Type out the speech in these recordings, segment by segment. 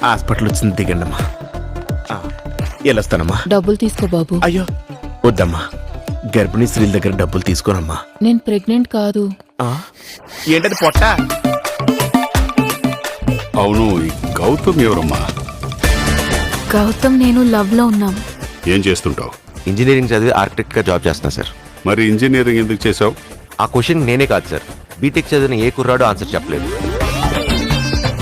Hospital వచ్చింది, దిగండమ్మా. వెళ్ళొస్తానమ్మా. డబ్బులు తీసుకో బాబు. అయ్యో వద్దమ్మా, గర్భిణీ స్త్రీల దగ్గర డబ్బులు తీసుకోనమ్మా. నేను ప్రెగ్నెంట్ కాదు. ఏంటది పొట్ట? అవును, ఈ గౌతమ్ ఎవరమ్మా? గౌతమ్ నేను లవ్ లో ఉన్నాం. ఏం చేస్తుంటావు? ఇంజనీరింగ్ చదివి ఆర్కిటెక్ట్ గా జాబ్ చేస్తున్నా సార్. మరి ఇంజనీరింగ్ ఎందుకు చేసావు? ఆ క్వశ్చన్ నేనే కాదు సార్, బీటెక్ చదివిన ఏ కుర్రాడు ఆన్సర్ చెప్పలేదు.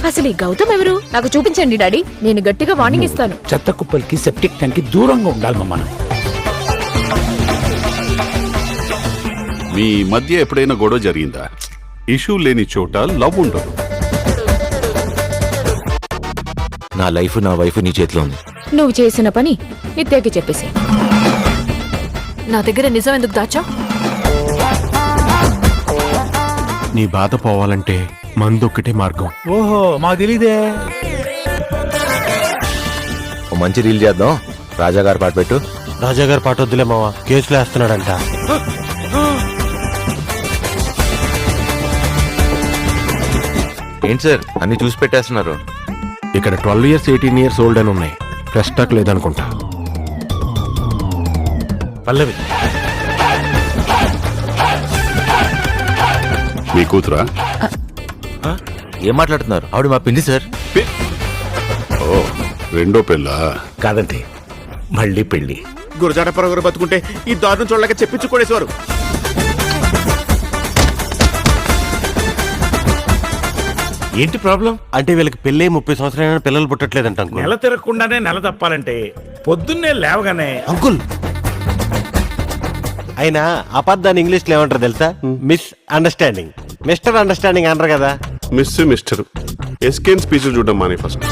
అసలు ఈ గౌతమ్ ఎవరు? నాకు చూపించండి డాడీ, నేను గట్టిగా వార్నింగ్ ఇస్తాను. చెత్త కుప్పలకి సెప్టిక్ ట్యాంక్ కి దూరంగా ఉండాలి మనం. మీ మధ్య ఎప్పుడైనా గొడవ జరిగిందా? ఇష్యూ లేని చోట లవ్ ఉండదు. నా లైఫ్ నా వైఫ్ నీ చేతిలో ఉంది. నువ్వు చేసిన పని నిత్యకి చెప్పేసి. నా దగ్గర నిజం ఎందుకు దాచా? నీ బాధ పోవాలంటే మందు ఒక్కటే మార్గం. ఓహో, మాకు తెలీదే. ఓ మంచి రీల్ చేద్దాం. రాజాగారి పాట పెట్టు. రాజాగారి పాట వద్దులే మావా, కేసులు వేస్తున్నాడంట. ఏంటి సార్ అన్ని చూసి పెట్టేస్తున్నారు? ఇక్కడ 12 years 18 years ఓల్డ్ అని ఉన్నాయి. ఫ్రెష్ టాక్ లేదనుకుంటా. పల్లవి మీ కూతురా? ఏం మాట్లాడుతున్నారు? ఆవిడ మా పిండి సార్. ఓ, రెండో పెళ్ళా? కాదండి, మళ్ళీ పెళ్లి. గురజాడ పరగరు బతుకుంటే ఈ దారుణం చూడలేక చెప్పించుకోడేసేవారు. ఏంటి ప్రాబ్లం? అంటే వీళ్ళకి పెళ్ళి 30 సంవత్సరాలైనా పిల్లలు పుట్టట్లేదంట అంకుల్. నెల తిరగకుండానే నెల తప్పాలంటే పొద్దున్నే లేవగానే అంకుల్ అయినా అబద్ధాన్ని ఇంగ్లీష్ లో ఏమంటారు తెలుసా? Miss understanding. మిస్టర్ అండర్స్టాండింగ్ అంటారు కదా. మిస్టర్ ఎస్కేన్ స్పీచ్ చూడడం మానే ఫస్ట్.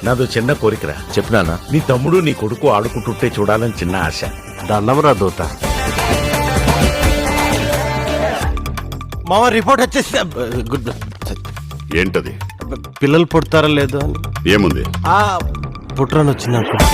నాదో చిన్న కోరికరా. చెప్పు నాన్న. నీ తమ్ముడు నీ కొడుకు ఆడుకుంటుంటే చూడాలని చిన్న ఆశ. దండమరా దూత. మామ రిపోర్ట్ వచ్చేసి గుడ్. ఏంటది? పిల్లలు పుడతారా లేదు అని. ఏముంది? పుట్రని వచ్చింది అంకుల్.